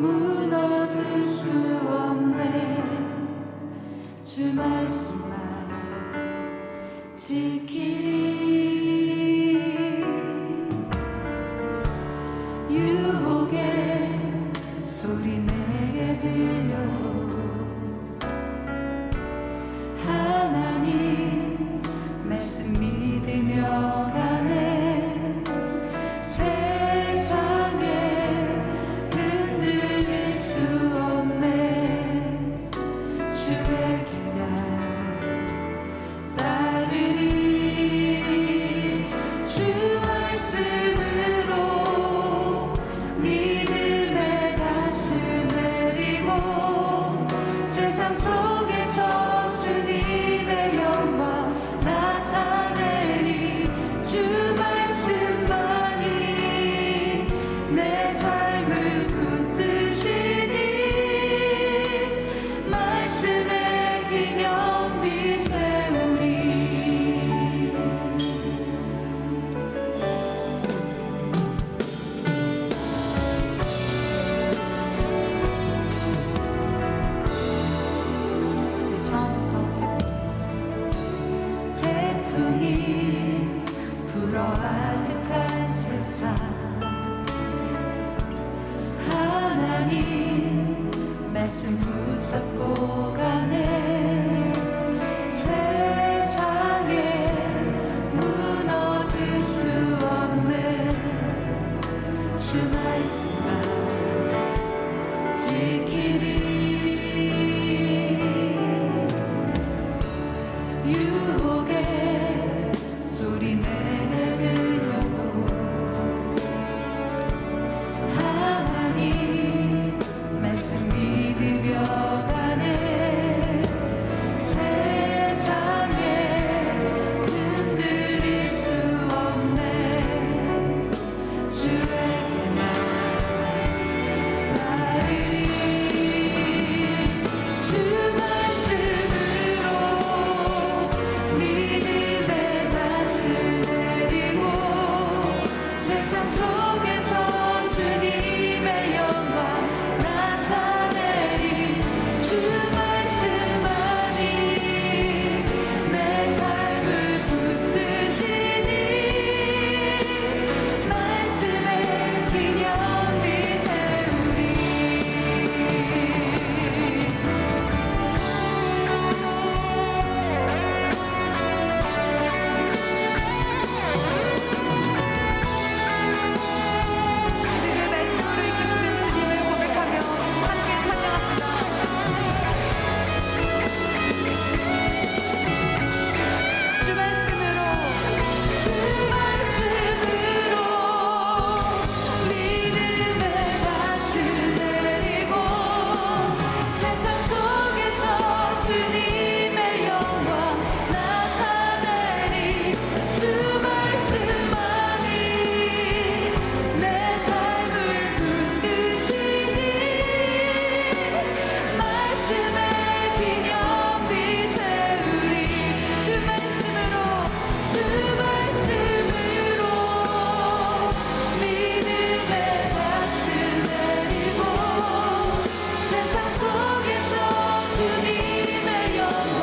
무너질 수 없네. 주 말씀만 지키리. 유혹의 소리 내게 들려도 하나님 말씀 믿으며 가네. 세상에 흔들릴 수 없네. 주의 길만 따르리. 주 말씀으로 믿음의 닻을 내리고 세상 속에서 주님의 영광 나타내리. 주 말씀만이 내 삶을 붙드시니 말씀의 기념비 세우리. 태풍이 불어 아득한 세상 하나님 말씀 붙잡고 가네. 세상에 무너질 수 없네. 주 말씀만 지키리. 유혹의 소리 내게 들려도 하나님 말씀 믿으며 가네. 세상에 흔들릴 수 없네. 주의 길만 따르리. 주 말씀으로 믿음의 닻을 내리고 세상 속에서 주님의 영광 나타내리. 주 말씀만이 내 삶을 붙드시니 말씀의 기념비 세우리. 우리를 말씀으로 이끄시는 주님을 고백하며 함께 찬양합니다. 주 말씀으로 믿음의 닻을 내리고 세상 속에서 주님의 영광 나타내리. 주 말씀만이 내 삶을 붙드시니 말씀의 기념비 세우리. 주 말씀으로 믿음의 닻을 내리고 세상 속에서 주님의 영광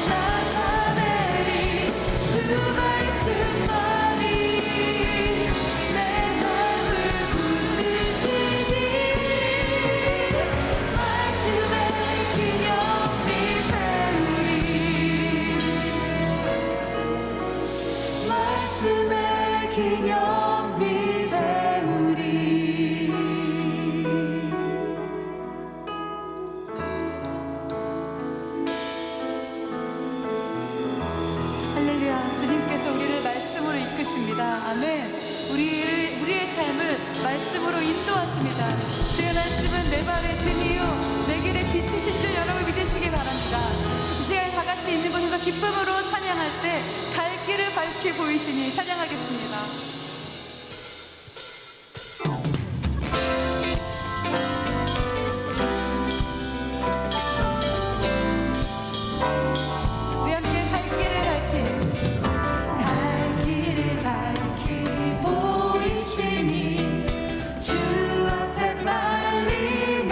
나타내리. 주 말씀만이 내 삶을 붙드시니 말씀의 기념비 세우리. 말씀의 기념비 세우리. 할렐루야. 주님께서 우리를 말씀으로 이끄십니다. 아멘. 우리의 삶을 말씀으로 인도하십니다. 주의 말씀은 내 발의 등이요 내 길에 빛이신 줄 여러분 믿으시기 바랍니다. 이 시간 다 같이 있는 곳에서 기쁨으로 찬양할 때 갈 길을 밝히 보이시니 찬양하겠습니다. 우리 함께 갈 길을 밝히 보이시니 주 앞에 빨리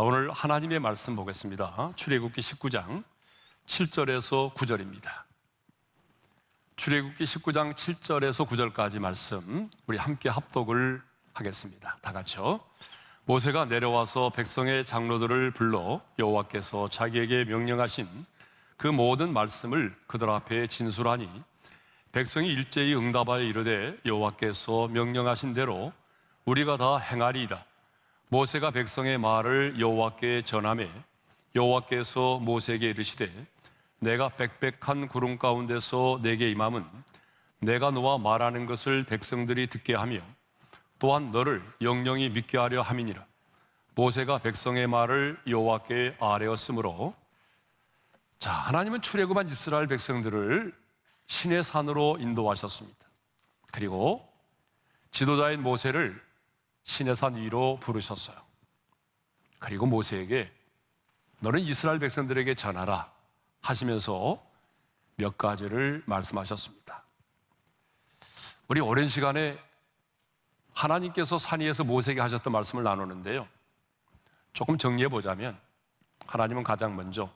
오늘 하나님의 말씀 보겠습니다. 출애굽기 19장 7절에서 9절입니다. 출애굽기 19장 7절에서 9절까지 말씀 우리 함께 합독을 하겠습니다. 다 같이요. 모세가 내려와서 백성의 장로들을 불러 여호와께서 자기에게 명령하신 그 모든 말씀을 그들 앞에 진술하니 백성이 일제히 응답하여 이르되 여호와께서 명령하신 대로 우리가 다 행하리이다. 모세가 백성의 말을 여호와께 전하매 여호와께서 모세에게 이르시되 내가 빽빽한 구름 가운데서 내게 임함은 내가 너와 말하는 것을 백성들이 듣게 하며 또한 너를 영영히 믿게 하려 함이니라. 모세가 백성의 말을 여호와께 아뢰었으므로 하나님은 출애굽한 이스라엘 백성들을 신의 산으로 인도하셨습니다. 그리고 지도자인 모세를 신의 산 위로 부르셨어요. 그리고 모세에게 너는 이스라엘 백성들에게 전하라 하시면서 몇 가지를 말씀하셨습니다. 우리 오랜 시간에 하나님께서 산 위에서 모세에게 하셨던 말씀을 나누는데요, 조금 정리해 보자면 하나님은 가장 먼저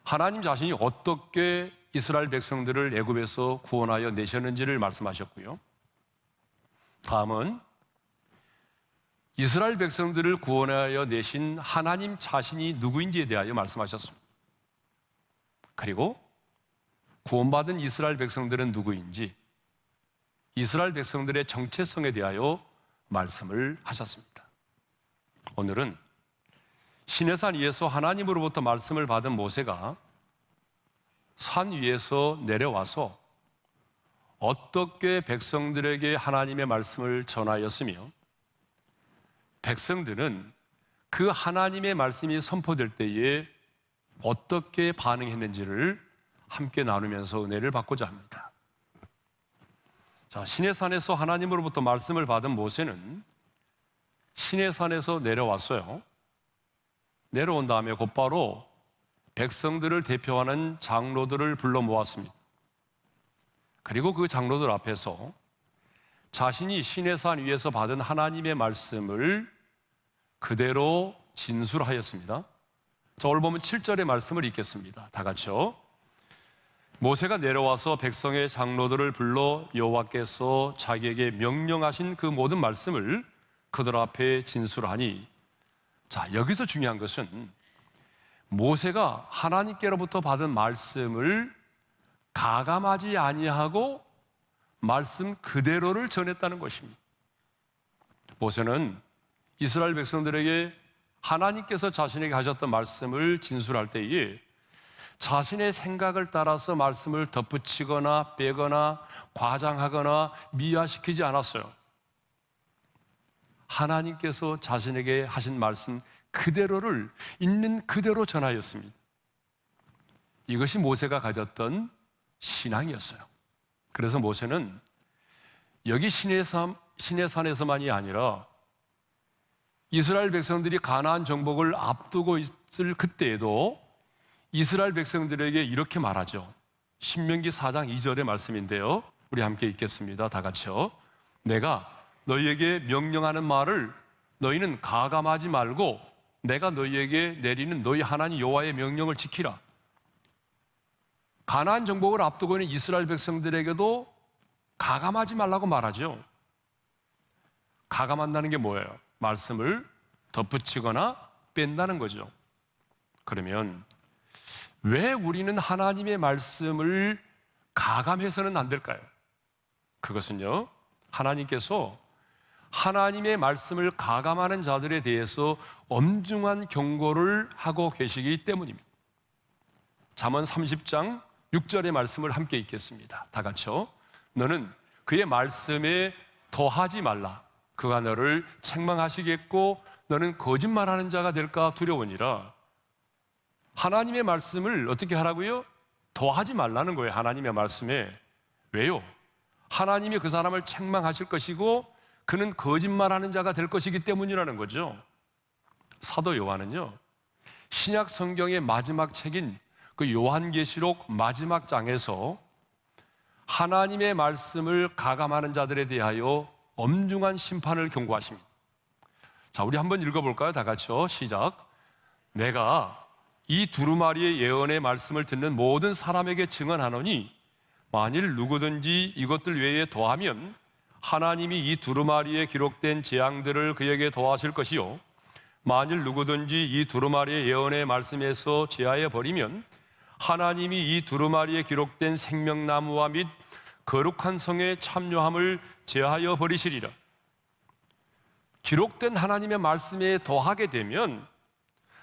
하나님 자신이 어떻게 이스라엘 백성들을 애굽에서 구원하여 내셨는지를 말씀하셨고요, 다음은 이스라엘 백성들을 구원하여 내신 하나님 자신이 누구인지에 대하여 말씀하셨습니다. 그리고 구원받은 이스라엘 백성들은 누구인지, 이스라엘 백성들의 정체성에 대하여 말씀을 하셨습니다. 오늘은 시내산 위에서 하나님으로부터 말씀을 받은 모세가 산 위에서 내려와서 어떻게 백성들에게 하나님의 말씀을 전하였으며 백성들은 그 하나님의 말씀이 선포될 때에 어떻게 반응했는지를 함께 나누면서 은혜를 받고자 합니다. 시내산에서 하나님으로부터 말씀을 받은 모세는 시내산에서 내려왔어요. 내려온 다음에 곧바로 백성들을 대표하는 장로들을 불러 모았습니다. 그리고 그 장로들 앞에서 자신이 시내산 위에서 받은 하나님의 말씀을 그대로 진술하였습니다. 오늘 보면 7절의 말씀을 읽겠습니다. 다 같이요. 모세가 내려와서 백성의 장로들을 불러 여호와께서 자기에게 명령하신 그 모든 말씀을 그들 앞에 진술하니, 여기서 중요한 것은 모세가 하나님께로부터 받은 말씀을 가감하지 아니하고 말씀 그대로를 전했다는 것입니다. 모세는 이스라엘 백성들에게 하나님께서 자신에게 하셨던 말씀을 진술할 때에 자신의 생각을 따라서 말씀을 덧붙이거나 빼거나 과장하거나 미화시키지 않았어요. 하나님께서 자신에게 하신 말씀 그대로를 있는 그대로 전하였습니다. 이것이 모세가 가졌던 신앙이었어요. 그래서 모세는 여기 시내산에서만이 아니라 이스라엘 백성들이 가나안 정복을 앞두고 있을 그때에도 이스라엘 백성들에게 이렇게 말하죠. 신명기 4장 2절의 말씀인데요, 우리 함께 읽겠습니다. 다 같이요. 내가 너희에게 명령하는 말을 너희는 가감하지 말고 내가 너희에게 내리는 너희 하나님 여호와의 명령을 지키라. 가나안 정복을 앞두고 있는 이스라엘 백성들에게도 가감하지 말라고 말하죠. 가감한다는 게 뭐예요? 말씀을 덧붙이거나 뺀다는 거죠. 그러면 왜 우리는 하나님의 말씀을 가감해서는 안 될까요? 그것은요, 하나님께서 하나님의 말씀을 가감하는 자들에 대해서 엄중한 경고를 하고 계시기 때문입니다. 잠언 30장 6절의 말씀을 함께 읽겠습니다. 다 같이요. 너는 그의 말씀에 더하지 말라. 그가 너를 책망하시겠고 너는 거짓말하는 자가 될까 두려우니라. 하나님의 말씀을 어떻게 하라고요? 더하지 말라는 거예요. 하나님의 말씀에. 왜요? 하나님이 그 사람을 책망하실 것이고 그는 거짓말하는 자가 될 것이기 때문이라는 거죠. 사도 요한은요, 신약 성경의 마지막 책인 그 요한계시록 마지막 장에서 하나님의 말씀을 가감하는 자들에 대하여 엄중한 심판을 경고하십니다. 자, 우리 한번 읽어볼까요? 다 같이요. 시작. 내가 이 두루마리의 예언의 말씀을 듣는 모든 사람에게 증언하노니 만일 누구든지 이것들 외에 더하면 하나님이 이 두루마리에 기록된 재앙들을 그에게 더하실 것이요 만일 누구든지 이 두루마리의 예언의 말씀에서 제하여 버리면 하나님이 이 두루마리에 기록된 생명나무와 및 거룩한 성의 참여함을 제하여 버리시리라. 기록된 하나님의 말씀에 더하게 되면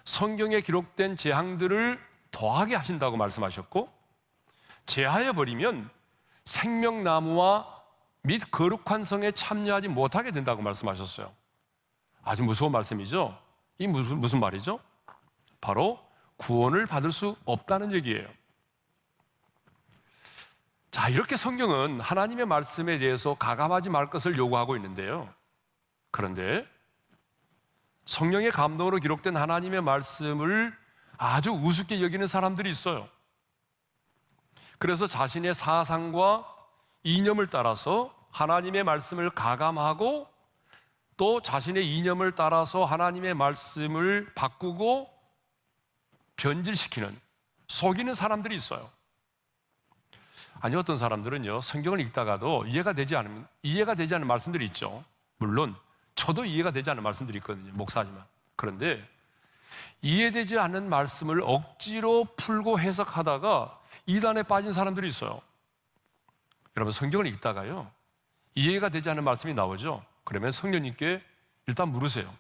성경에 기록된 재앙들을 더하게 하신다고 말씀하셨고, 제하여 버리면 생명나무와 및 거룩한 성에 참여하지 못하게 된다고 말씀하셨어요. 아주 무서운 말씀이죠. 이 무슨 말이죠? 바로 구원을 받을 수 없다는 얘기예요. 자, 이렇게 성경은 하나님의 말씀에 대해서 가감하지 말 것을 요구하고 있는데요. 그런데 성령의 감동으로 기록된 하나님의 말씀을 아주 우습게 여기는 사람들이 있어요. 그래서 자신의 사상과 이념을 따라서 하나님의 말씀을 가감하고 또 자신의 이념을 따라서 하나님의 말씀을 바꾸고 변질시키는, 속이는 사람들이 있어요. 아니, 어떤 사람들은요, 성경을 읽다가도 이해가 되지 않는 말씀들이 있죠. 물론 저도 이해가 되지 않는 말씀들이 있거든요, 목사지만. 그런데 이해되지 않는 말씀을 억지로 풀고 해석하다가 이단에 빠진 사람들이 있어요. 여러분, 성경을 읽다가요, 이해가 되지 않는 말씀이 나오죠. 그러면 성령님께 일단 물으세요.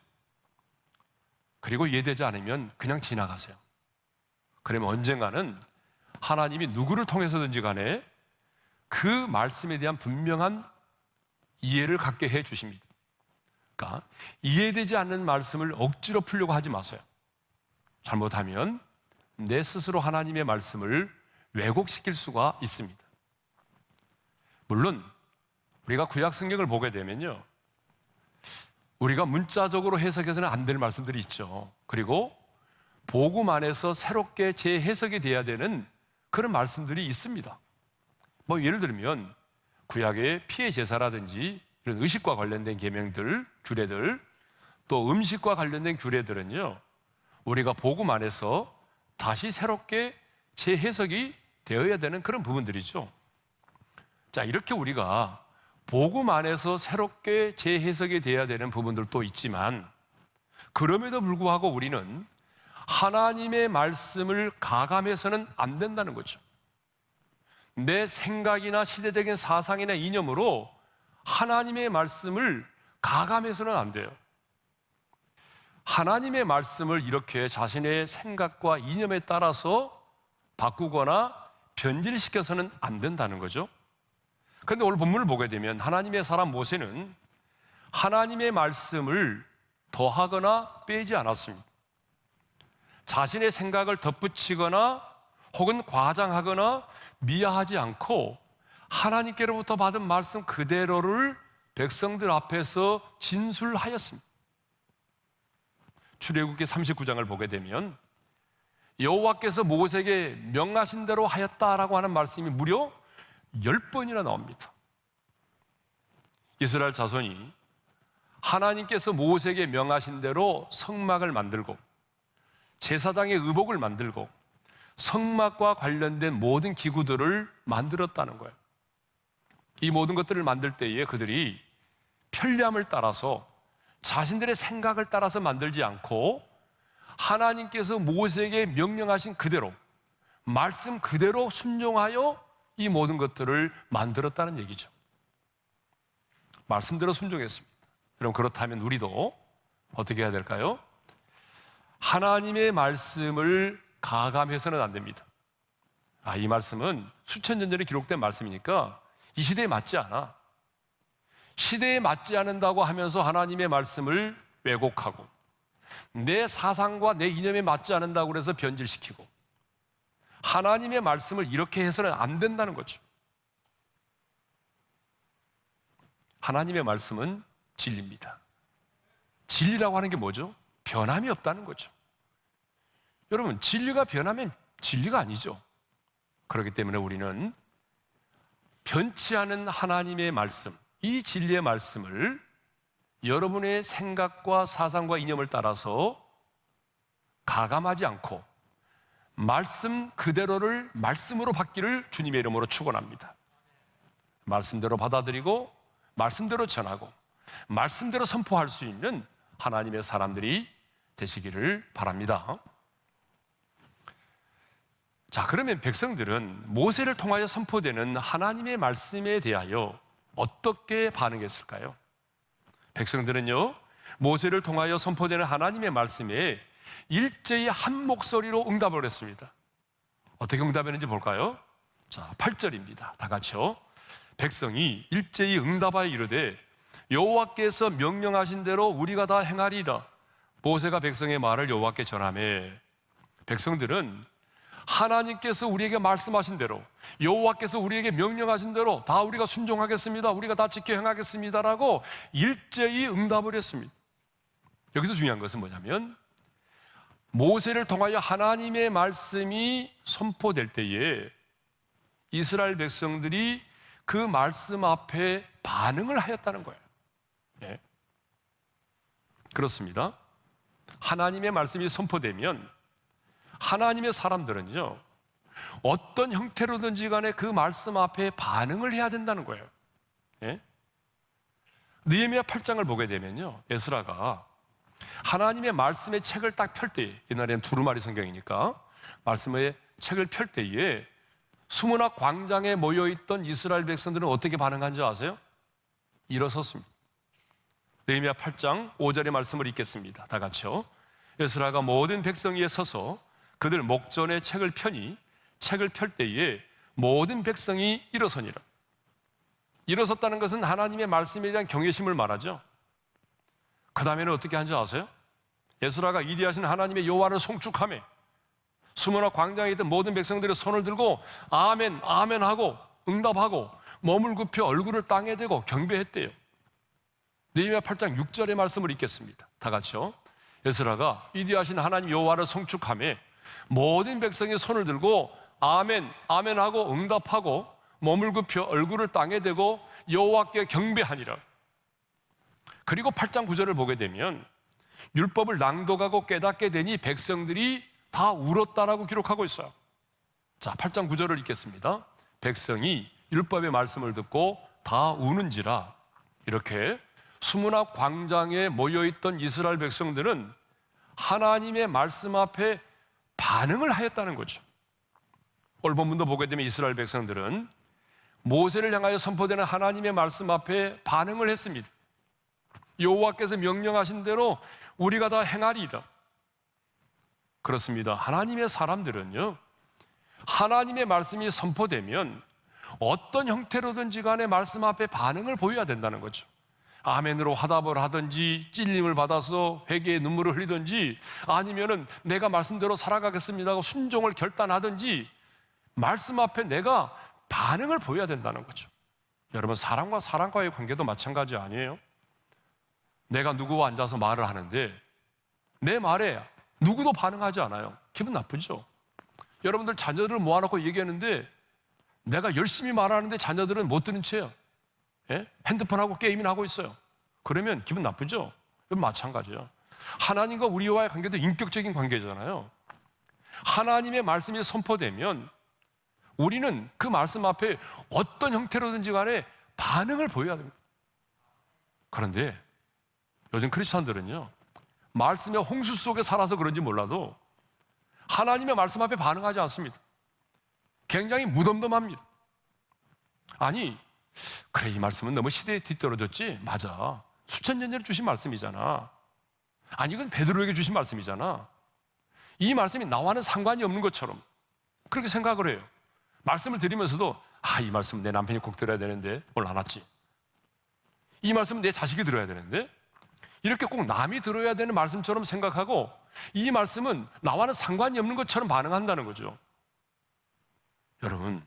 그리고 이해되지 않으면 그냥 지나가세요. 그러면 언젠가는 하나님이 누구를 통해서든지 간에 그 말씀에 대한 분명한 이해를 갖게 해 주십니다. 그러니까 이해되지 않는 말씀을 억지로 풀려고 하지 마세요. 잘못하면 내 스스로 하나님의 말씀을 왜곡시킬 수가 있습니다. 물론 우리가 구약 성경을 보게 되면요, 우리가 문자적으로 해석해서는 안 될 말씀들이 있죠. 그리고 복음 안에서 새롭게 재해석이 돼야 되는 그런 말씀들이 있습니다. 뭐 예를 들면 구약의 피해 제사라든지 이런 의식과 관련된 계명들, 규례들, 또 음식과 관련된 규례들은요, 우리가 복음 안에서 다시 새롭게 재해석이 되어야 되는 그런 부분들이죠. 자, 이렇게 우리가 복음 안에서 새롭게 재해석이 되어야 되는 부분들도 있지만, 그럼에도 불구하고 우리는 하나님의 말씀을 가감해서는 안 된다는 거죠. 내 생각이나 시대적인 사상이나 이념으로 하나님의 말씀을 가감해서는 안 돼요. 하나님의 말씀을 이렇게 자신의 생각과 이념에 따라서 바꾸거나 변질시켜서는 안 된다는 거죠. 그런데 오늘 본문을 보게 되면 하나님의 사람 모세는 하나님의 말씀을 더하거나 빼지 않았습니다. 자신의 생각을 덧붙이거나 혹은 과장하거나 미화하지 않고 하나님께로부터 받은 말씀 그대로를 백성들 앞에서 진술하였습니다. 출애굽기 39장을 보게 되면 여호와께서 모세에게 명하신 대로 하였다라고 하는 말씀이 무려 10번이나 나옵니다. 이스라엘 자손이 하나님께서 모세에게 명하신 대로 성막을 만들고 제사장의 의복을 만들고 성막과 관련된 모든 기구들을 만들었다는 거예요. 이 모든 것들을 만들 때에 그들이 편리함을 따라서 자신들의 생각을 따라서 만들지 않고 하나님께서 모세에게 명령하신 그대로, 말씀 그대로 순종하여 이 모든 것들을 만들었다는 얘기죠. 말씀대로 순종했습니다. 그럼 그렇다면 우리도 어떻게 해야 될까요? 하나님의 말씀을 가감해서는 안 됩니다. 이 말씀은 수천 년 전에 기록된 말씀이니까 이 시대에 맞지 않아. 시대에 맞지 않는다고 하면서 하나님의 말씀을 왜곡하고 내 사상과 내 이념에 맞지 않는다고 해서 변질시키고 하나님의 말씀을 이렇게 해서는 안 된다는 거죠. 하나님의 말씀은 진리입니다. 진리라고 하는 게 뭐죠? 변함이 없다는 거죠. 여러분, 진리가 변하면 진리가 아니죠. 그렇기 때문에 우리는 변치 않은 하나님의 말씀, 이 진리의 말씀을 여러분의 생각과 사상과 이념을 따라서 가감하지 않고 말씀 그대로를 말씀으로 받기를 주님의 이름으로 축원합니다. 말씀대로 받아들이고 말씀대로 전하고 말씀대로 선포할 수 있는 하나님의 사람들이 되시기를 바랍니다. 자, 그러면 백성들은 모세를 통하여 선포되는 하나님의 말씀에 대하여 어떻게 반응했을까요? 백성들은요, 모세를 통하여 선포되는 하나님의 말씀에 일제히 한 목소리로 응답을 했습니다. 어떻게 응답했는지 볼까요? 자, 8절입니다. 다 같이요. 백성이 일제히 응답하여 이르되 여호와께서 명령하신 대로 우리가 다 행하리이다. 모세가 백성의 말을 여호와께 전하매, 백성들은 하나님께서 우리에게 말씀하신 대로, 여호와께서 우리에게 명령하신 대로 다 우리가 순종하겠습니다, 우리가 다 지켜 행하겠습니다라고 일제히 응답을 했습니다. 여기서 중요한 것은 뭐냐면, 모세를 통하여 하나님의 말씀이 선포될 때에 이스라엘 백성들이 그 말씀 앞에 반응을 하였다는 거예요. 예. 그렇습니다. 하나님의 말씀이 선포되면 하나님의 사람들은요, 어떤 형태로든지 간에 그 말씀 앞에 반응을 해야 된다는 거예요. 예? 느헤미야 8장을 보게 되면요, 에스라가 하나님의 말씀의 책을 딱 펼 때에, 옛날에는 두루마리 성경이니까 말씀의 책을 펼 때에 수문학 광장에 모여있던 이스라엘 백성들은 어떻게 반응한 줄 아세요? 일어섰습니다. 느헤미야 8장 5절의 말씀을 읽겠습니다. 다 같이요. 에스라가 모든 백성 위에 서서 그들 목전에 책을 펴니 책을 펼 때에 모든 백성이 일어서니라. 일어섰다는 것은 하나님의 말씀에 대한 경외심을 말하죠. 그 다음에는 어떻게 한 줄 아세요? 에스라가 이디하신 하나님의 여호와를 송축하며 수문학 광장에 있던 모든 백성들의 손을 들고 아멘 아멘 하고 응답하고 몸을 굽혀 얼굴을 땅에 대고 경배했대요. 느헤미야 8장 6절의 말씀을 읽겠습니다. 다 같이요. 에스라가 이디하신 하나님 여호와를 송축하며 모든 백성의 손을 들고 아멘 아멘 하고 응답하고 몸을 굽혀 얼굴을 땅에 대고 여호와께 경배하니라. 그리고 8장 9절을 보게 되면 율법을 낭독하고 깨닫게 되니 백성들이 다 울었다라고 기록하고 있어요. 자, 8장 9절을 읽겠습니다. 백성이 율법의 말씀을 듣고 다 우는지라. 이렇게 수문학 광장에 모여있던 이스라엘 백성들은 하나님의 말씀 앞에 반응을 하였다는 거죠. 오늘 본문도 보게 되면 이스라엘 백성들은 모세를 향하여 선포되는 하나님의 말씀 앞에 반응을 했습니다. 여호와께서 명령하신 대로 우리가 다 행하리이다. 그렇습니다. 하나님의 사람들은요, 하나님의 말씀이 선포되면 어떤 형태로든지 간에 말씀 앞에 반응을 보여야 된다는 거죠. 아멘으로 화답을 하든지 찔림을 받아서 회개의 눈물을 흘리든지 아니면은 내가 말씀대로 살아가겠습니다 하고 순종을 결단하든지 말씀 앞에 내가 반응을 보여야 된다는 거죠. 여러분, 사람과 사람과의 관계도 마찬가지 아니에요? 내가 누구와 앉아서 말을 하는데 내 말에 누구도 반응하지 않아요. 기분 나쁘죠? 여러분들 자녀들을 모아놓고 얘기하는데 내가 열심히 말하는데 자녀들은 못 듣는 채요. 예? 핸드폰하고 게임이나 하고 있어요. 그러면 기분 나쁘죠? 마찬가지예요. 하나님과 우리와의 관계도 인격적인 관계잖아요. 하나님의 말씀이 선포되면 우리는 그 말씀 앞에 어떤 형태로든지 간에 반응을 보여야 됩니다. 그런데 요즘 크리스찬들은요, 말씀의 홍수 속에 살아서 그런지 몰라도 하나님의 말씀 앞에 반응하지 않습니다. 굉장히 무덤덤합니다. 아니, 그래, 이 말씀은 너무 시대에 뒤떨어졌지? 맞아. 수천 년 전에 주신 말씀이잖아. 아니, 이건 베드로에게 주신 말씀이잖아. 이 말씀이 나와는 상관이 없는 것처럼 그렇게 생각을 해요. 말씀을 드리면서도 이 말씀은 내 남편이 꼭 들어야 되는데 오늘 안 왔지. 이 말씀은 내 자식이 들어야 되는데, 이렇게 꼭 남이 들어야 되는 말씀처럼 생각하고 이 말씀은 나와는 상관이 없는 것처럼 반응한다는 거죠. 여러분,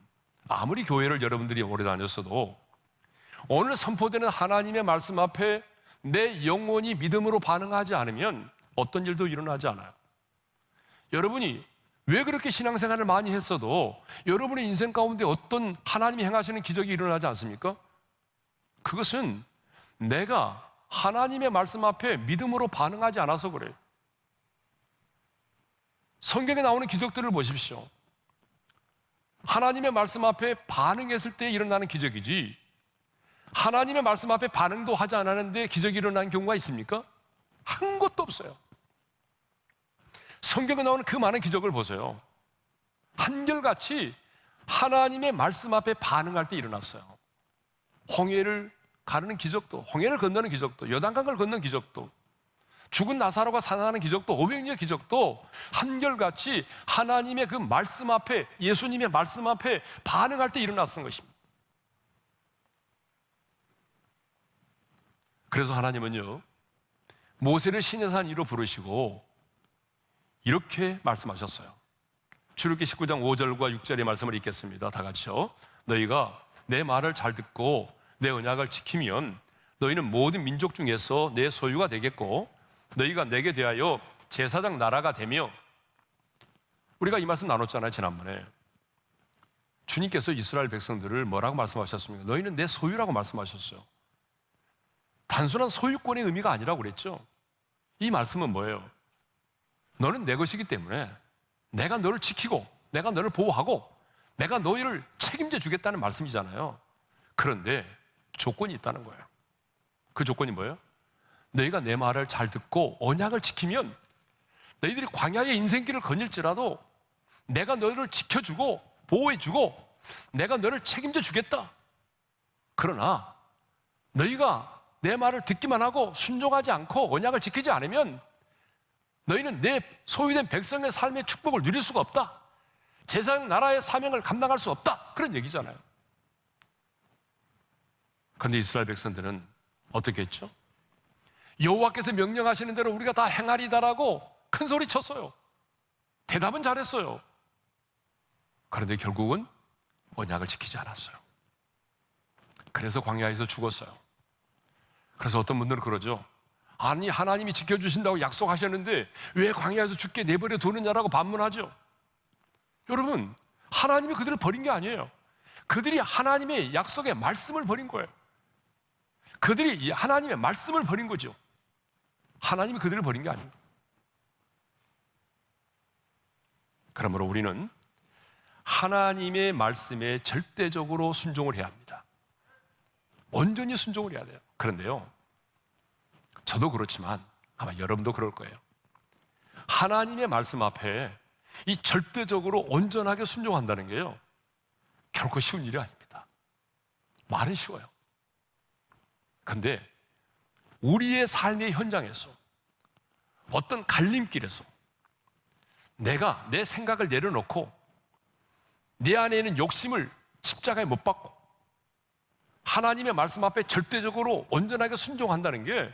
아무리 교회를 여러분들이 오래 다녔어도 오늘 선포되는 하나님의 말씀 앞에 내 영혼이 믿음으로 반응하지 않으면 어떤 일도 일어나지 않아요. 여러분이 왜 그렇게 신앙생활을 많이 했어도 여러분의 인생 가운데 어떤 하나님이 행하시는 기적이 일어나지 않습니까? 그것은 내가 하나님의 말씀 앞에 믿음으로 반응하지 않아서 그래요. 성경에 나오는 기적들을 보십시오. 하나님의 말씀 앞에 반응했을 때 일어나는 기적이지, 하나님의 말씀 앞에 반응도 하지 않았는데 기적이 일어나는 경우가 있습니까? 한 것도 없어요. 성경에 나오는 그 많은 기적을 보세요. 한결같이 하나님의 말씀 앞에 반응할 때 일어났어요. 홍해를 가르는 기적도, 홍해를 건너는 기적도, 요단강을 건너는 기적도, 죽은 나사로가 살아나는 기적도, 500년의 기적도 한결같이 하나님의 그 말씀 앞에, 예수님의 말씀 앞에 반응할 때 일어났던 것입니다. 그래서 하나님은요, 모세를 신의 산 위로 부르시고 이렇게 말씀하셨어요. 출애굽기 19장 5절과 6절의 말씀을 읽겠습니다. 다 같이요. 너희가 내 말을 잘 듣고 내 언약을 지키면 너희는 모든 민족 중에서 내 소유가 되겠고 너희가 내게 대하여 제사장 나라가 되며, 우리가 이 말씀 나눴잖아요, 지난번에. 주님께서 이스라엘 백성들을 뭐라고 말씀하셨습니까? 너희는 내 소유라고 말씀하셨어요. 단순한 소유권의 의미가 아니라고 그랬죠. 이 말씀은 뭐예요? 너는 내 것이기 때문에 내가 너를 지키고 내가 너를 보호하고 내가 너희를 책임져 주겠다는 말씀이잖아요. 그런데 조건이 있다는 거예요. 그 조건이 뭐예요? 너희가 내 말을 잘 듣고 언약을 지키면 너희들이 광야의 인생길을 거닐지라도 내가 너희를 지켜주고 보호해주고 내가 너를 책임져 주겠다. 그러나 너희가 내 말을 듣기만 하고 순종하지 않고 언약을 지키지 않으면 너희는 내 소유된 백성의 삶의 축복을 누릴 수가 없다. 제사장 나라의 사명을 감당할 수 없다. 그런 얘기잖아요. 그런데 이스라엘 백성들은 어떻게 했죠? 여호와께서 명령하시는 대로 우리가 다 행하리다라고 큰 소리 쳤어요. 대답은 잘했어요. 그런데 결국은 언약을 지키지 않았어요. 그래서 광야에서 죽었어요. 그래서 어떤 분들은 그러죠. 아니, 하나님이 지켜주신다고 약속하셨는데 왜 광야에서 죽게 내버려 두느냐라고 반문하죠. 여러분, 하나님이 그들을 버린 게 아니에요. 그들이 하나님의 약속의 말씀을 버린 거예요. 그들이 하나님의 말씀을 버린 거죠. 하나님이 그들을 버린 게 아니에요. 그러므로 우리는 하나님의 말씀에 절대적으로 순종을 해야 합니다. 온전히 순종을 해야 돼요. 그런데요, 저도 그렇지만 아마 여러분도 그럴 거예요. 하나님의 말씀 앞에 이 절대적으로 온전하게 순종한다는 게요, 결코 쉬운 일이 아닙니다. 말은 쉬워요. 그런데 우리의 삶의 현장에서 어떤 갈림길에서 내가 내 생각을 내려놓고 내 안에 있는 욕심을 십자가에 못 박고 하나님의 말씀 앞에 절대적으로 온전하게 순종한다는 게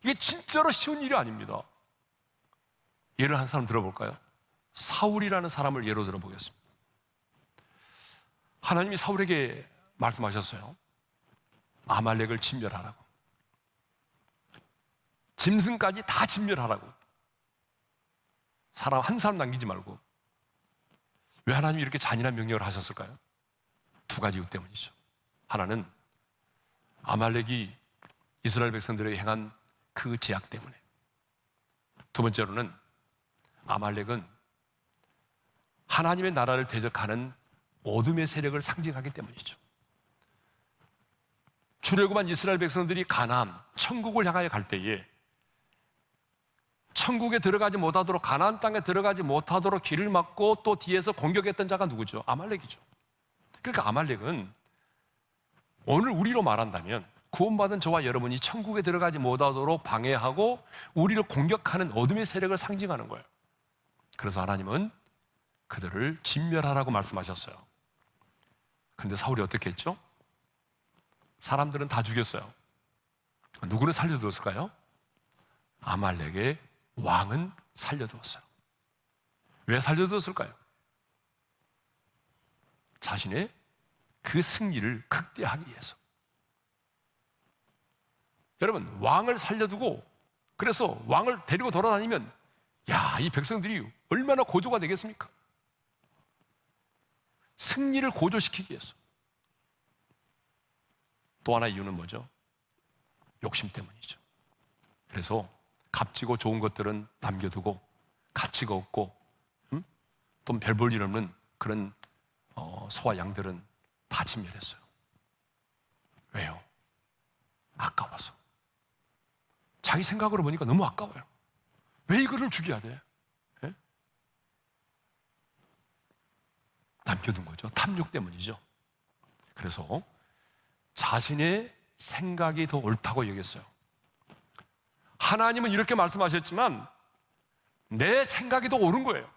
이게 진짜로 쉬운 일이 아닙니다. 예를 한 사람 들어볼까요? 사울이라는 사람을 예로 들어보겠습니다. 하나님이 사울에게 말씀하셨어요. 아말렉을 진멸하라고. 짐승까지 다 진멸하라고. 사람 한 사람 남기지 말고. 왜 하나님이 이렇게 잔인한 명령을 하셨을까요? 두 가지 이유 때문이죠. 하나는 아말렉이 이스라엘 백성들에게 행한 그 제약 때문에, 두 번째로는 아말렉은 하나님의 나라를 대적하는 어둠의 세력을 상징하기 때문이죠. 출애굽한 이스라엘 백성들이 가나안, 천국을 향하여 갈 때에 천국에 들어가지 못하도록, 가나안 땅에 들어가지 못하도록 길을 막고 또 뒤에서 공격했던 자가 누구죠? 아말렉이죠. 그러니까 아말렉은 오늘 우리로 말한다면 구원받은 저와 여러분이 천국에 들어가지 못하도록 방해하고 우리를 공격하는 어둠의 세력을 상징하는 거예요. 그래서 하나님은 그들을 진멸하라고 말씀하셨어요. 그런데 사울이 어떻게 했죠? 사람들은 다 죽였어요. 누구를 살려두었을까요? 아말렉의 왕은 살려두었어요. 왜 살려두었을까요? 자신의 그 승리를 극대화하기 위해서. 여러분, 왕을 살려두고 그래서 왕을 데리고 돌아다니면 야, 이 백성들이 얼마나 고조가 되겠습니까? 승리를 고조시키기 위해서. 또 하나 이유는 뭐죠? 욕심 때문이죠. 그래서 값지고 좋은 것들은 남겨두고 가치가 없고 또 별 볼 일 없는 그런 소와 양들은 다 진멸했어요. 왜요? 아까워서. 자기 생각으로 보니까 너무 아까워요. 왜 이거를 죽여야 돼? 예? 남겨둔 거죠. 탐욕 때문이죠. 그래서 자신의 생각이 더 옳다고 여겼어요. 하나님은 이렇게 말씀하셨지만 내 생각이 더 옳은 거예요.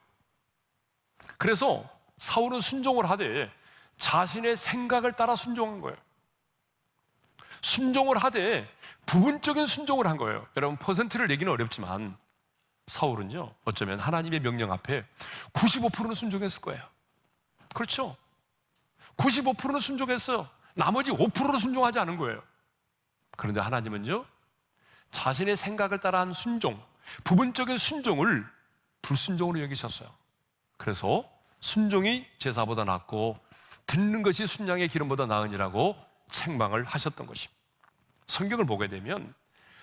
그래서 사울은 순종을 하되 자신의 생각을 따라 순종한 거예요. 순종을 하되 부분적인 순종을 한 거예요. 여러분, 퍼센트를 내기는 어렵지만 사울은요, 어쩌면 하나님의 명령 앞에 95%는 순종했을 거예요. 그렇죠? 95%는 순종했어요. 나머지 5%는 순종하지 않은 거예요. 그런데 하나님은요, 자신의 생각을 따라한 순종, 부분적인 순종을 불순종으로 여기셨어요. 그래서 순종이 제사보다 낫고 듣는 것이 순양의 기름보다 나으니라고 책망을 하셨던 것입니다. 성경을 보게 되면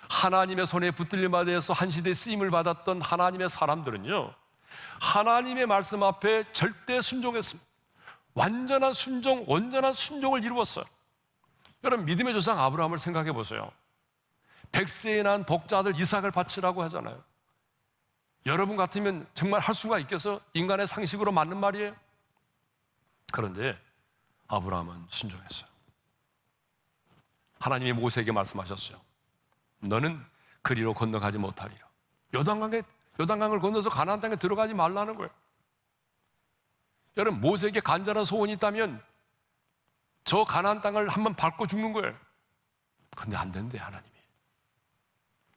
하나님의 손에 붙들림에 대해서 한 시대에 쓰임을 받았던 하나님의 사람들은요, 하나님의 말씀 앞에 절대 순종했습니다. 완전한 순종, 온전한 순종을 이루었어요. 여러분, 믿음의 조상 아브라함을 생각해 보세요. 100세에 난 독자들 이삭을 바치라고 하잖아요. 여러분 같으면 정말 할 수가 있겠어? 인간의 상식으로 맞는 말이에요? 그런데 아브라함은 순종했어요. 하나님이 모세에게 말씀하셨어요. 너는 그리로 건너가지 못하리라. 요단강을 건너서 가나안 땅에 들어가지 말라는 거예요. 여러분, 모세에게 간절한 소원이 있다면 저 가나안 땅을 한번 밟고 죽는 거예요. 근데 안 된대, 하나님이.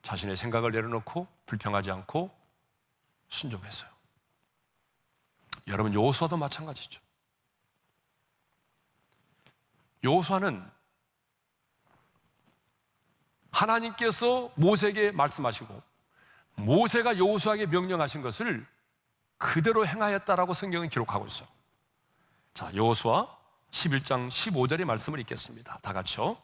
자신의 생각을 내려놓고 불평하지 않고 순종했어요. 여러분, 여호수아도 마찬가지죠. 여호수아는 하나님께서 모세에게 말씀하시고 모세가 여호수아에게 명령하신 것을 그대로 행하였다라고 성경은 기록하고 있어요. 자, 여호수아 11장 15절의 말씀을 읽겠습니다. 다 같이요.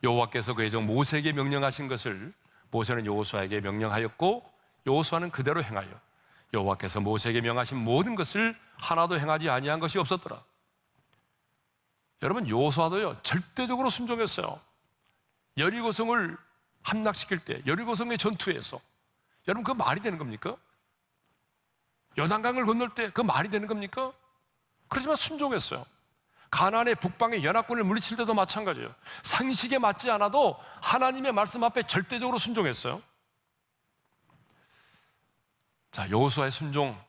여호와께서 그의 종 모세에게 명령하신 것을 모세는 여호수아에게 명령하였고 여호수아는 그대로 행하여 여호와께서 모세에게 명하신 모든 것을 하나도 행하지 아니한 것이 없었더라. 여러분, 여호수아도요 절대적으로 순종했어요. 여리고성을 함락시킬 때, 여리고성의 전투에서, 여러분, 그거 말이 되는 겁니까? 요단강을 건널 때 그거 말이 되는 겁니까? 그렇지만 순종했어요. 가나안의 북방의 연합군을 물리칠 때도 마찬가지예요. 상식에 맞지 않아도 하나님의 말씀 앞에 절대적으로 순종했어요. 자, 여호수아의 순종,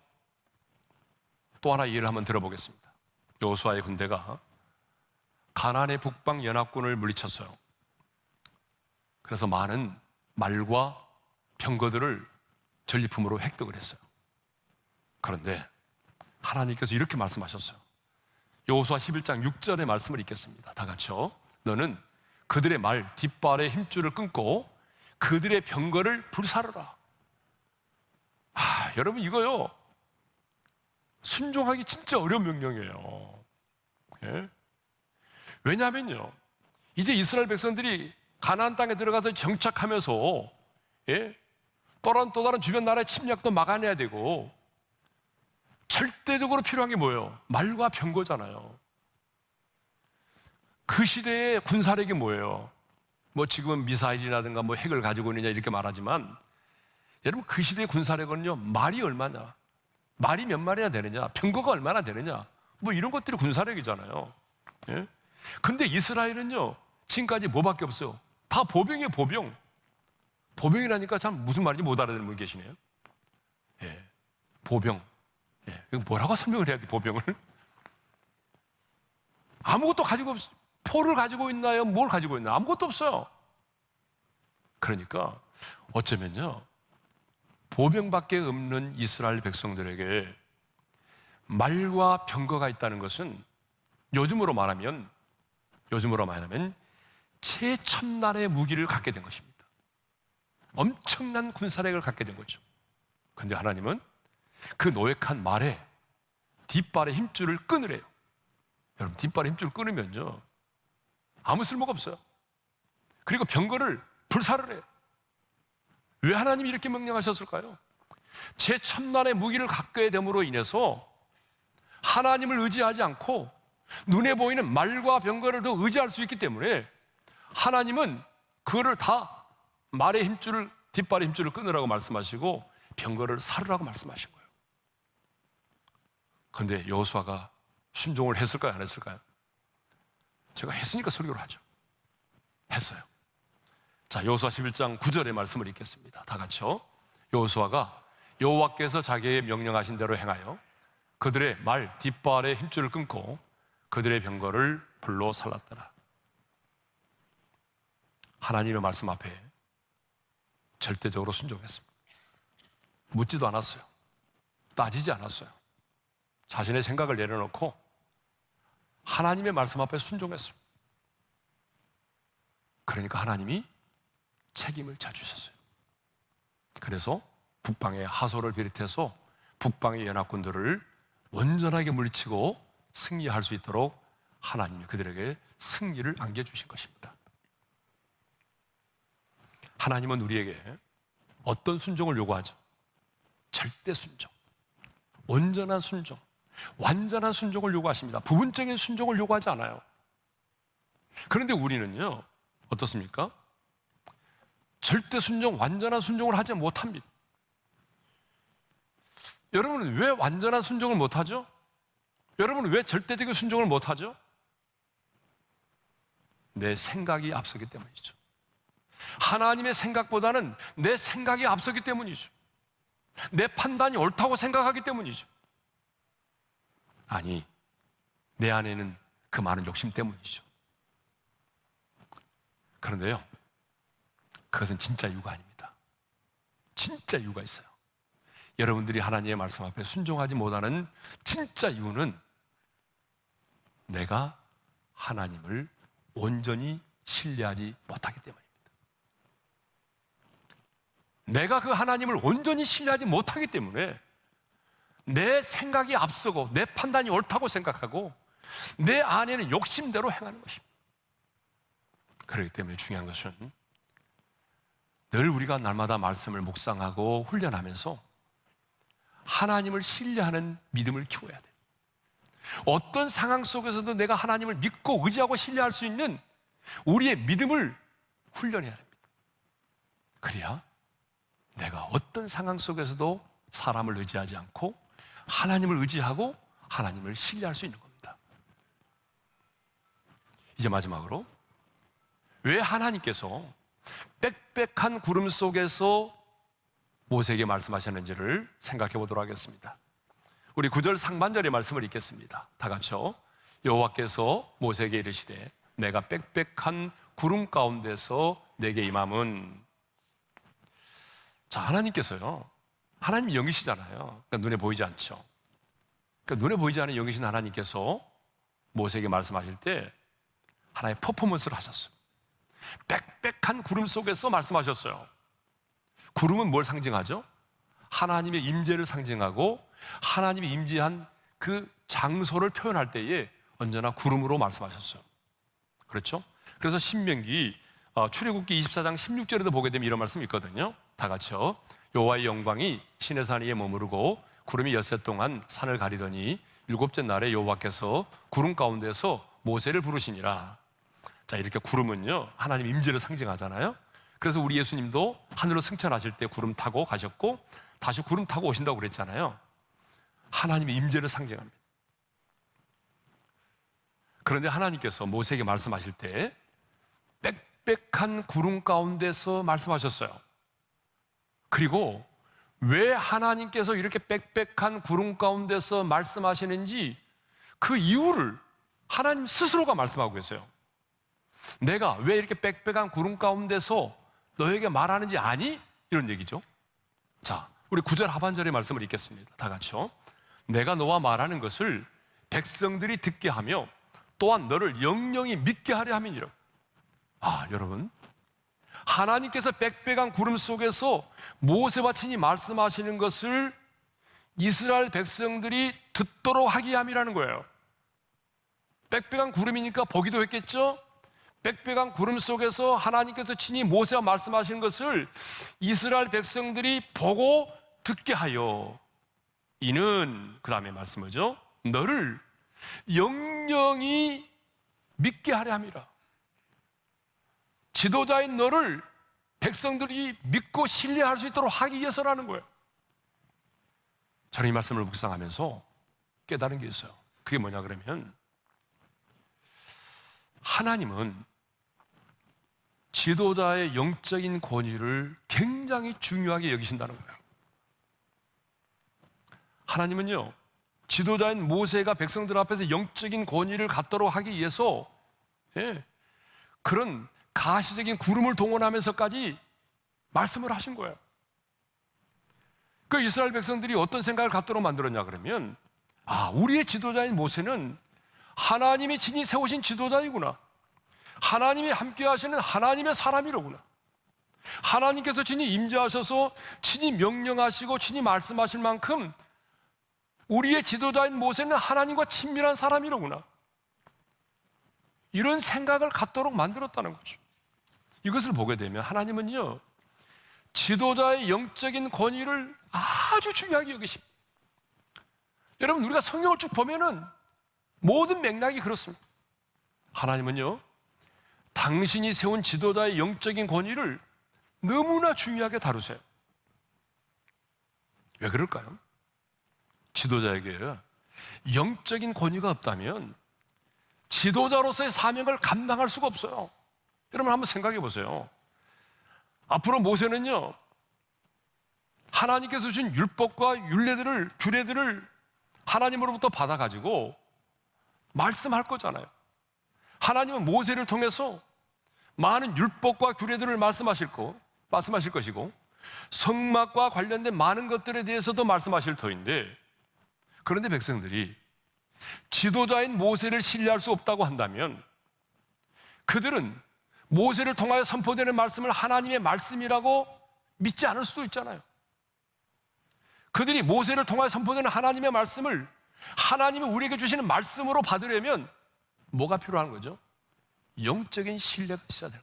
또 하나 예를 한번 들어보겠습니다. 여호수아의 군대가 가나안의 북방 연합군을 물리쳤어요. 그래서 많은 말과 병거들을 전리품으로 획득을 했어요. 그런데 하나님께서 이렇게 말씀하셨어요. 여호수아 11장 6절의 말씀을 읽겠습니다. 다 같이요. 너는 그들의 말 뒷발의 힘줄을 끊고 그들의 병거를 불사르라. 여러분, 이거요 순종하기 진짜 어려운 명령이에요. 예? 왜냐하면요, 이제 이스라엘 백성들이 가나안 땅에 들어가서 정착하면서 또 다른 주변 나라의 침략도 막아내야 되고 절대적으로 필요한 게 뭐예요? 말과 병거잖아요. 그 시대의 군사력이 뭐예요? 뭐 지금은 미사일이라든가 뭐 핵을 가지고 있느냐 이렇게 말하지만 여러분, 그 시대의 군사력은요 말이 얼마냐, 말이 몇 마리나 되느냐, 병거가 얼마나 되느냐, 뭐 이런 것들이 군사력이잖아요. 예? 근데 이스라엘은요 지금까지 뭐밖에 없어요? 다 보병이에요, 보병. 보병이라니까 참 무슨 말인지 못 알아듣는 분 계시네요. 예, 보병. 예, 이거 뭐라고 설명을 해야 돼, 보병을? 아무것도 가지고 없어요. 포를 가지고 있나요? 뭘 가지고 있나요? 아무것도 없어요. 그러니까 어쩌면요 보병밖에 없는 이스라엘 백성들에게 말과 병거가 있다는 것은 요즘으로 말하면 최첨단의 무기를 갖게 된 것입니다. 엄청난 군사력을 갖게 된 거죠. 그런데 하나님은 그 노획한 말에 뒷발의 힘줄을 끊으래요. 여러분, 뒷발의 힘줄을 끊으면요 아무 쓸모가 없어요. 그리고 병거를 불사를 해요. 왜 하나님이 이렇게 명령하셨을까요? 제천난의 무기를 갖게 됨으로 인해서 하나님을 의지하지 않고 눈에 보이는 말과 병거를 더 의지할 수 있기 때문에 하나님은 그거를 다 말의 힘줄을, 뒷발의 힘줄을 끊으라고 말씀하시고 병거를 사르라고 말씀하신 거예요. 그런데 여호수아가 순종을 했을까요? 안 했을까요? 제가 했으니까 설교를 하죠. 했어요. 자, 여호수아 11장 9절의 말씀을 읽겠습니다. 다 같이요. 여호수아가 여호와께서 자기에게 명령하신 대로 행하여 그들의 말 뒷발의 힘줄을 끊고 그들의 병거를 불로 살랐더라. 하나님의 말씀 앞에 절대적으로 순종했습니다. 묻지도 않았어요. 따지지 않았어요. 자신의 생각을 내려놓고 하나님의 말씀 앞에 순종했습니다. 그러니까 하나님이 책임을 져주셨어요. 그래서 북방의 하소를 비롯해서 북방의 연합군들을 온전하게 물리치고 승리할 수 있도록 하나님이 그들에게 승리를 안겨주신 것입니다. 하나님은 우리에게 어떤 순종을 요구하죠? 절대 순종, 온전한 순종, 완전한 순종을 요구하십니다. 부분적인 순종을 요구하지 않아요. 그런데 우리는요, 어떻습니까? 절대 순종, 완전한 순종을 하지 못합니다. 여러분은 왜 완전한 순종을 못하죠? 여러분은 왜 절대적인 순종을 못하죠? 내 생각이 앞서기 때문이죠. 하나님의 생각보다는 내 생각이 앞서기 때문이죠. 내 판단이 옳다고 생각하기 때문이죠. 아니, 내 안에는 그 많은 욕심 때문이죠. 그런데요, 그것은 진짜 이유가 아닙니다. 진짜 이유가 있어요. 여러분들이 하나님의 말씀 앞에 순종하지 못하는 진짜 이유는 내가 하나님을 온전히 신뢰하지 못하기 때문입니다. 내가 그 하나님을 온전히 신뢰하지 못하기 때문에 내 생각이 앞서고 내 판단이 옳다고 생각하고 내 안에는 욕심대로 행하는 것입니다. 그렇기 때문에 중요한 것은 늘 우리가 날마다 말씀을 묵상하고 훈련하면서 하나님을 신뢰하는 믿음을 키워야 돼요. 어떤 상황 속에서도 내가 하나님을 믿고 의지하고 신뢰할 수 있는 우리의 믿음을 훈련해야 됩니다. 그래야 내가 어떤 상황 속에서도 사람을 의지하지 않고 하나님을 의지하고 하나님을 신뢰할 수 있는 겁니다. 이제 마지막으로 왜 하나님께서 빽빽한 구름 속에서 모세에게 말씀하셨는지를 생각해 보도록 하겠습니다. 우리 9절 상반절의 말씀을 읽겠습니다. 다 같이요. 여호와께서 모세에게 이르시되 내가 빽빽한 구름 가운데서 내게 임함은. 자, 하나님께서요, 하나님이 영이시잖아요. 그러니까 눈에 보이지 않죠. 그러니까 눈에 보이지 않는 영이신 하나님께서 모세에게 말씀하실 때 하나의 퍼포먼스를 하셨어요. 빽빽한 구름 속에서 말씀하셨어요. 구름은 뭘 상징하죠? 하나님의 임재를 상징하고 하나님이 임재한 그 장소를 표현할 때에 언제나 구름으로 말씀하셨어요. 그렇죠? 그래서 신명기 출애굽기 24장 16절에도 보게 되면 이런 말씀이 있거든요. 다 같이요. 여호와의 영광이 시내 산 위에 머무르고 구름이 엿새 동안 산을 가리더니 일곱째 날에 여호와께서 구름 가운데서 모세를 부르시니라. 자, 이렇게 구름은요 하나님 임재를 상징하잖아요. 그래서 우리 예수님도 하늘로 승천하실 때 구름 타고 가셨고 다시 구름 타고 오신다고 그랬잖아요. 하나님의 임재를 상징합니다. 그런데 하나님께서 모세에게 말씀하실 때 빽빽한 구름 가운데서 말씀하셨어요. 그리고 왜 하나님께서 이렇게 빽빽한 구름 가운데서 말씀하시는지 그 이유를 하나님 스스로가 말씀하고 계세요. 내가 왜 이렇게 빽빽한 구름 가운데서 너에게 말하는지 아니? 이런 얘기죠. 자, 우리 9절 하반절의 말씀을 읽겠습니다. 다 같이요. 내가 너와 말하는 것을 백성들이 듣게 하며 또한 너를 영영히 믿게 하려 함이니라. 아, 여러분, 하나님께서 빽빽한 구름 속에서 모세와 친히 말씀하시는 것을 이스라엘 백성들이 듣도록 하게 함이라는 거예요. 빽빽한 구름이니까 보기도 했겠죠? 빽빽한 구름 속에서 하나님께서 친히 모세와 말씀하시는 것을 이스라엘 백성들이 보고 듣게 하여 이는 그 다음에 말씀하죠. 너를 영영이 믿게 하려 함이라. 지도자인 너를 백성들이 믿고 신뢰할 수 있도록 하기 위해서라는 거예요. 저는 이 말씀을 묵상하면서 깨달은 게 있어요. 그게 뭐냐 그러면 하나님은 지도자의 영적인 권위를 굉장히 중요하게 여기신다는 거예요. 하나님은요, 지도자인 모세가 백성들 앞에서 영적인 권위를 갖도록 하기 위해서 그런 가시적인 구름을 동원하면서까지 말씀을 하신 거예요. 그 이스라엘 백성들이 어떤 생각을 갖도록 만들었냐 그러면 우리의 지도자인 모세는 하나님이 친히 세우신 지도자이구나. 하나님이 함께 하시는 하나님의 사람이로구나. 하나님께서 친히 임재하셔서 친히 명령하시고 친히 말씀하실 만큼 우리의 지도자인 모세는 하나님과 친밀한 사람이로구나. 이런 생각을 갖도록 만들었다는 거죠. 이것을 보게 되면 하나님은요, 지도자의 영적인 권위를 아주 중요하게 여기십니다. 여러분, 우리가 성경을 쭉 보면은 모든 맥락이 그렇습니다. 하나님은요, 당신이 세운 지도자의 영적인 권위를 너무나 중요하게 다루세요. 왜 그럴까요? 지도자에게 영적인 권위가 없다면 지도자로서의 사명을 감당할 수가 없어요. 여러분 한번 생각해 보세요. 앞으로 모세는요, 하나님께서 주신 율법과 규례들을 하나님으로부터 받아가지고 말씀할 거잖아요. 하나님은 모세를 통해서 많은 율법과 규례들을 말씀하실 것이고 성막과 관련된 많은 것들에 대해서도 말씀하실 터인데, 그런데 백성들이 지도자인 모세를 신뢰할 수 없다고 한다면 그들은 모세를 통하여 선포되는 말씀을 하나님의 말씀이라고 믿지 않을 수도 있잖아요. 그들이 모세를 통하여 선포되는 하나님의 말씀을 하나님이 우리에게 주시는 말씀으로 받으려면 뭐가 필요한 거죠? 영적인 신뢰가 있어야 돼요.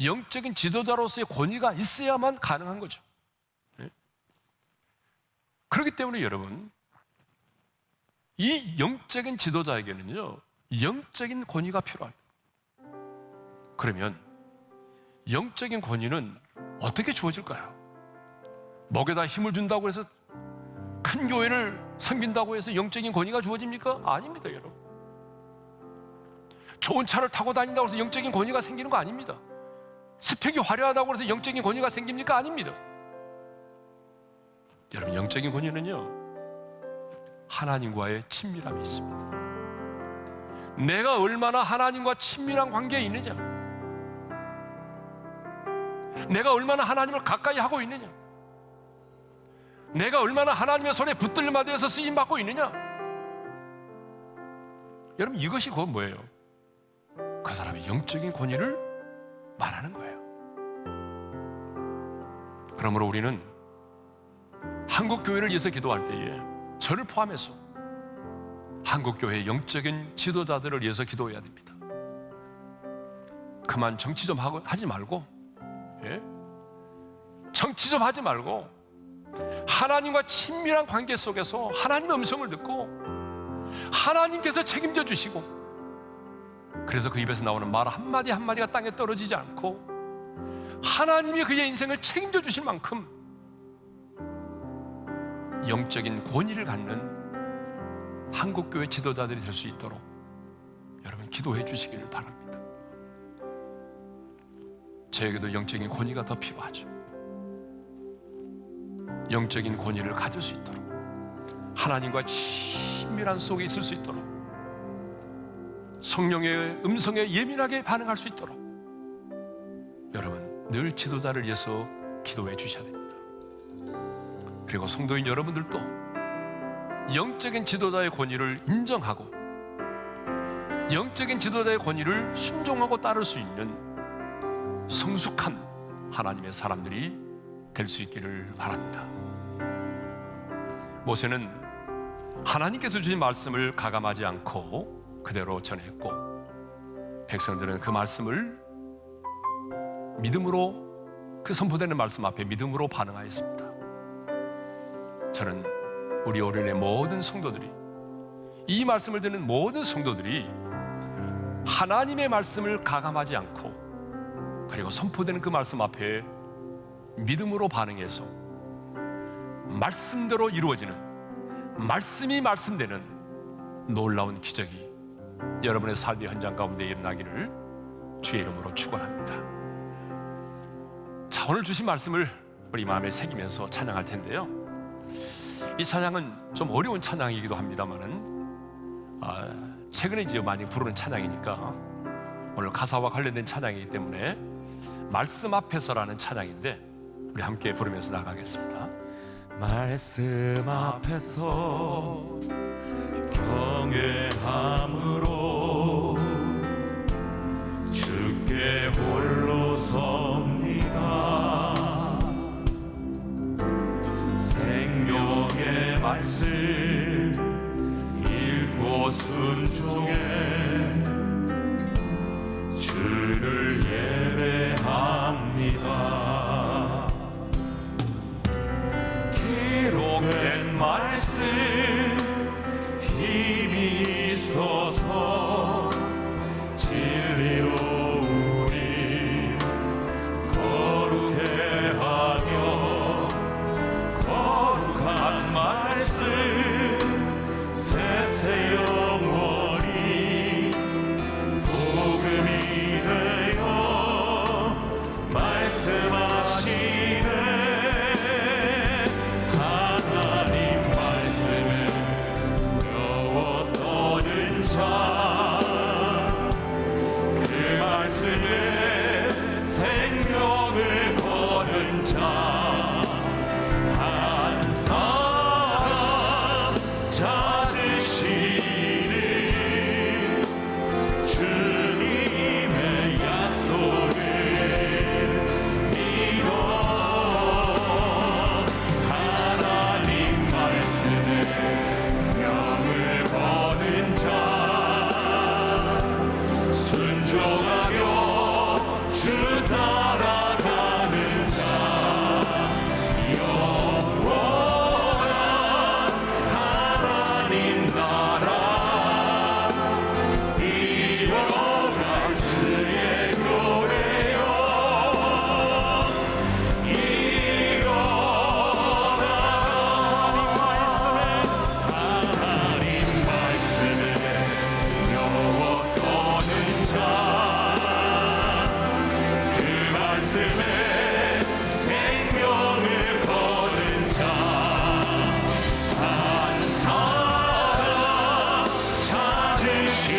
영적인 지도자로서의 권위가 있어야만 가능한 거죠. 그렇기 때문에 여러분, 이 영적인 지도자에게는요, 영적인 권위가 필요합니다. 그러면 영적인 권위는 어떻게 주어질까요? 목에다 힘을 준다고 해서 큰 교회를 섬긴다고 해서 영적인 권위가 주어집니까? 아닙니다, 여러분. 좋은 차를 타고 다닌다고 해서 영적인 권위가 생기는 거 아닙니다. 스펙이 화려하다고 해서 영적인 권위가 생깁니까? 아닙니다. 여러분, 영적인 권위는요, 하나님과의 친밀함이 있습니다. 내가 얼마나 하나님과 친밀한 관계에 있느냐, 내가 얼마나 하나님을 가까이 하고 있느냐, 내가 얼마나 하나님의 손에 붙들림에 대해서 쓰임받고 있느냐. 여러분, 이것이 그건 뭐예요? 그 사람의 영적인 권위를 말하는 거예요. 그러므로 우리는 한국교회를 위해서 기도할 때에 저를 포함해서 한국교회의 영적인 지도자들을 위해서 기도해야 됩니다. 그만 정치 좀 하지 말고, 정치 좀 하지 말고 하나님과 친밀한 관계 속에서 하나님의 음성을 듣고 하나님께서 책임져 주시고, 그래서 그 입에서 나오는 말 한마디 한마디가 땅에 떨어지지 않고 하나님이 그의 인생을 책임져 주실 만큼 영적인 권위를 갖는 한국교회 지도자들이 될 수 있도록 여러분 기도해 주시기를 바랍니다. 저에게도 영적인 권위가 더 필요하죠. 영적인 권위를 가질 수 있도록, 하나님과 친밀한 속에 있을 수 있도록, 성령의 음성에 예민하게 반응할 수 있도록 여러분 늘 지도자를 위해서 기도해 주셔야 됩니다. 그리고 성도인 여러분들도 영적인 지도자의 권위를 인정하고 영적인 지도자의 권위를 순종하고 따를 수 있는 성숙한 하나님의 사람들이 될 수 있기를 바랍니다. 모세는 하나님께서 주신 말씀을 가감하지 않고 그대로 전했고, 백성들은 그 말씀을 믿음으로, 그 선포되는 말씀 앞에 믿음으로 반응하였습니다. 저는 우리 오륜의 모든 성도들이, 이 말씀을 듣는 모든 성도들이 하나님의 말씀을 가감하지 않고, 그리고 선포되는 그 말씀 앞에 믿음으로 반응해서 말씀대로 이루어지는, 말씀이 말씀되는 놀라운 기적이 여러분의 삶의 현장 가운데 일어나기를 주의 이름으로 축원합니다. 자, 오늘 주신 말씀을 우리 마음에 새기면서 찬양할 텐데요, 이 찬양은 좀 어려운 찬양이기도 합니다만은 최근에 이제 많이 부르는 찬양이니까 오늘 가사와 관련된 찬양이기 때문에 말씀 앞에서라는 찬양인데 우리 함께 부르면서 나가겠습니다. 말씀 앞에서 경외함으로 주께 홀로 섭니다. 생명의 말씀 읽고 순종해 주를 예배합니다. 기록된 말씀 힘이 있어서 진리로 우리 거룩해 하며, 거룩한 말씀 세세 영원히 복음이 되어 말씀하시네. 하나님 말씀을 두려워 떠는 자, 그 말씀에 생명을 거는 자, 한 사람 찾으시는 주님의 약속을 믿어. 하나님 말씀에 명을 거는 자, 순종하며 주 따라가는 자, 영원한 하나님 나라 이뤄갈 주의 교회여, 하나님 말씀에 두려워 떠는 자, 그 말씀에 생명을 거는 자, 한 사람 찾으시는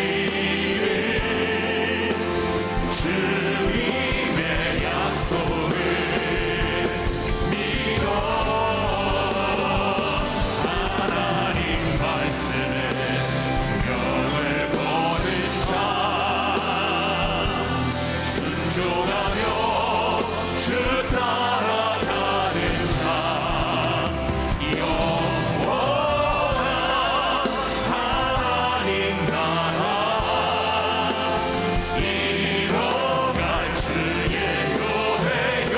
주님의 약속을 믿어. 하나님 말씀에 명을 거는 자, 순종하며 주 따라가는 자, 영원한 하나님 나라 이뤄갈 주의 교회여,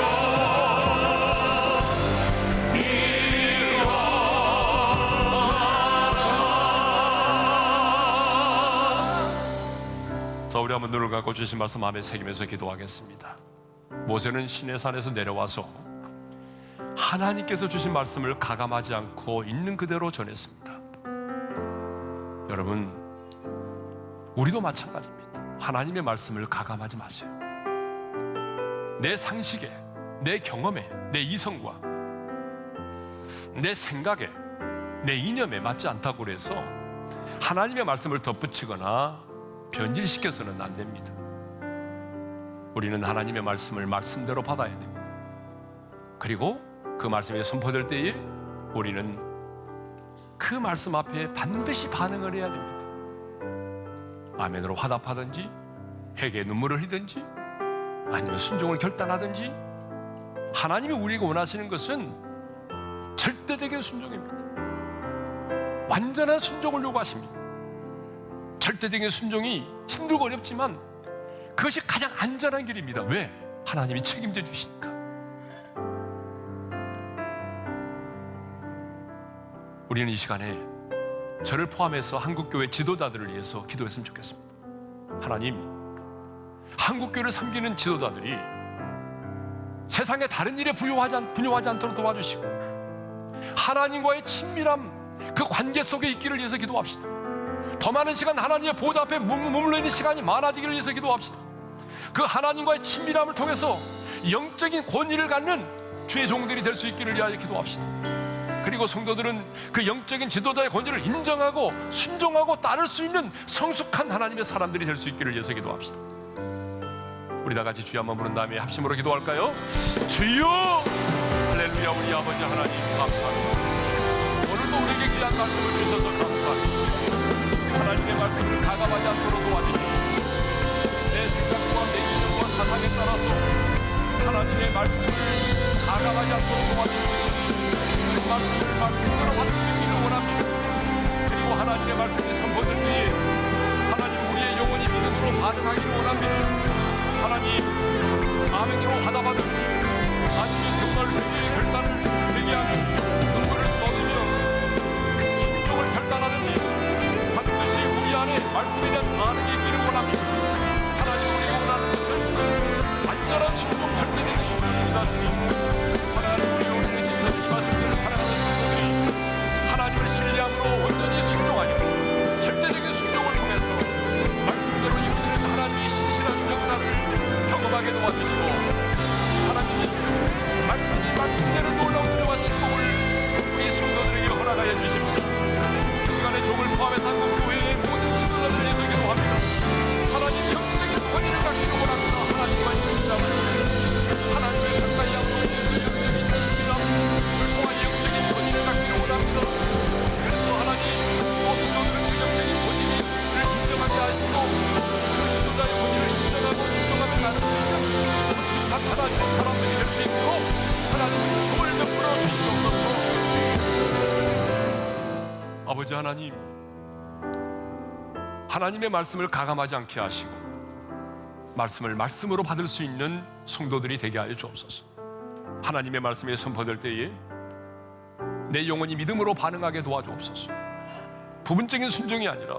자, 우리 한번 눈을 감고 주신 말씀 마음에 새기면서 기도하겠습니다. 모세는 시내산에서 내려와서 하나님께서 주신 말씀을 가감하지 않고 있는 그대로 전했습니다. 여러분, 우리도 마찬가지입니다. 하나님의 말씀을 가감하지 마세요. 내 상식에, 내 경험에, 내 이성과 내 생각에, 내 이념에 맞지 않다고 해서 하나님의 말씀을 덧붙이거나 변질시켜서는 안 됩니다. 우리는 하나님의 말씀을 말씀대로 받아야 됩니다. 그리고 그 말씀이 선포될 때에 우리는 그 말씀 앞에 반드시 반응을 해야 됩니다. 아멘으로 화답하든지, 회개의 눈물을 흘리든지, 아니면 순종을 결단하든지, 하나님이 우리에게 원하시는 것은 절대적인 순종입니다. 완전한 순종을 요구하십니다. 절대적인 순종이 힘들고 어렵지만 그것이 가장 안전한 길입니다. 왜? 하나님이 책임져 주시니까. 우리는 이 시간에 저를 포함해서 한국교회 지도자들을 위해서 기도했으면 좋겠습니다. 하나님, 한국교회를 섬기는 지도자들이 세상의 다른 일에 분요하지 않도록 도와주시고 하나님과의 친밀함, 그 관계 속에 있기를 위해서 기도합시다. 더 많은 시간 하나님의 보좌 앞에 머물러 있는 시간이 많아지기를 위해서 기도합시다. 그 하나님과의 친밀함을 통해서 영적인 권위를 갖는 주의 종들이 될 수 있기를 위하여 기도합시다. 그리고 성도들은 그 영적인 지도자의 권위를 인정하고 순종하고 따를 수 있는 성숙한 하나님의 사람들이 될 수 있기를 위해서 기도합시다. 우리 다 같이 주여 한번 부른 다음에 합심으로 기도할까요? 주여! 할렐루야. 우리 아버지 하나님 감사합니다. 오늘도 우리에게 귀한 말씀을 주셔서 감사합니다. 하나님의 말씀을 가감하지 않도록 도와주시고 내 생각과 내 이념과 사상에 따라서 하나님의 말씀을 가감하지 않도록 도와주시고 그 말씀을 말씀대로 받을 수 있기를 원합니다. 그리고 하나님의 말씀이 선포된 뒤에 하나님 우리의 영혼이 믿음으로 반응하기를 원합니다. 하나님 아멘으로 화답하듯이 아침에 정말 우리의 결단을 되게 하는 눈물을 쏟으며 심정을 결단하듯이 반드시 우리 안에 말씀에 대한 반응이 있기를 원합니다. 하나님 우리가 원하는 것은 안전한 심정 절대되는 심정을 부탁드립니다. 하나님 우리 영혼을 지켜서 이 말씀대로 살아가는 성도들이 하나님을 신뢰함으로 온전히 순종하여 절대적인 순종을 통해서 말씀대로 이루시는 하나님의 신실한 역사를 경험하게 도와주시고 하나님이 말씀대로 놀라운 은혜와 축복을 우리 성도들에게 허락하여 주십시오. 이 시간에 종을 포함해서 한국교회의 모든 지도자들을 위해서 기도합니다. 하나님 영적인 권위를 갖기를 원합니다. 하나님과의 친밀함을 하나님의 가까이 하고 영적인 친밀함을 통한 영적인 권위를 갖기를 원합니다. 그래서 하나님 성도들은 그 영적인 권위를 인정하게 하시고 지도자의 권위를 인정하고 순종하며 나는 하나님의 사람들이 될 수 있도록 하나님의 힘을 베풀어 주시옵소서. 아버지 하나님, 하나님의 말씀을 가감하지 않게 하시고 말씀을 말씀으로 받을 수 있는 성도들이 되게 하여 주옵소서. 하나님의 말씀이 선포될 때에 내 영혼이 믿음으로 반응하게 도와주옵소서. 부분적인 순종이 아니라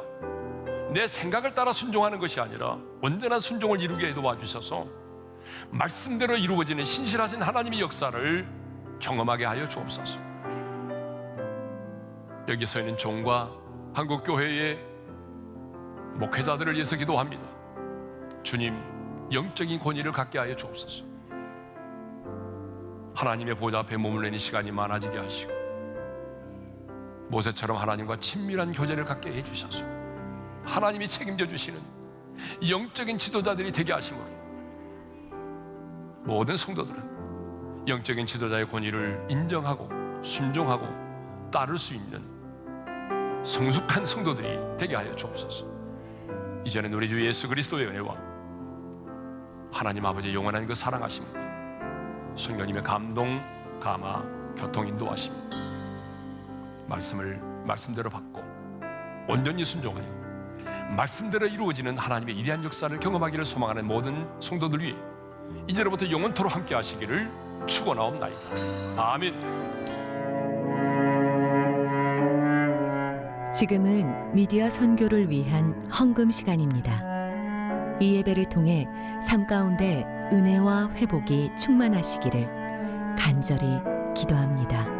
내 생각을 따라 순종하는 것이 아니라 온전한 순종을 이루게 도와주셔서 말씀대로 이루어지는 신실하신 하나님의 역사를 경험하게 하여 주옵소서. 여기 서 있는 종과 한국교회의 목회자들을 위해서 기도합니다. 주님, 영적인 권위를 갖게 하여 주옵소서. 하나님의 보좌 앞에 머물러있는 시간이 많아지게 하시고 모세처럼 하나님과 친밀한 교제를 갖게 해주셔서 하나님이 책임져 주시는 영적인 지도자들이 되게 하심으로 모든 성도들은 영적인 지도자의 권위를 인정하고 순종하고 따를 수 있는 성숙한 성도들이 되게 하여 주옵소서. 이제는 우리 주 예수 그리스도의 은혜와 하나님 아버지의 영원한 그 사랑하심과 성령님의 감동, 감화, 교통 인도하심 말씀을 말씀대로 받고 온전히 순종하여 말씀대로 이루어지는 하나님의 위대한 역사를 경험하기를 소망하는 모든 성도들 위해 이제로부터 영원토록 함께 하시기를 축원하옵나이다. 아멘. 지금은 미디어 선교를 위한 헌금 시간입니다. 이 예배를 통해 삶 가운데 은혜와 회복이 충만하시기를 간절히 기도합니다.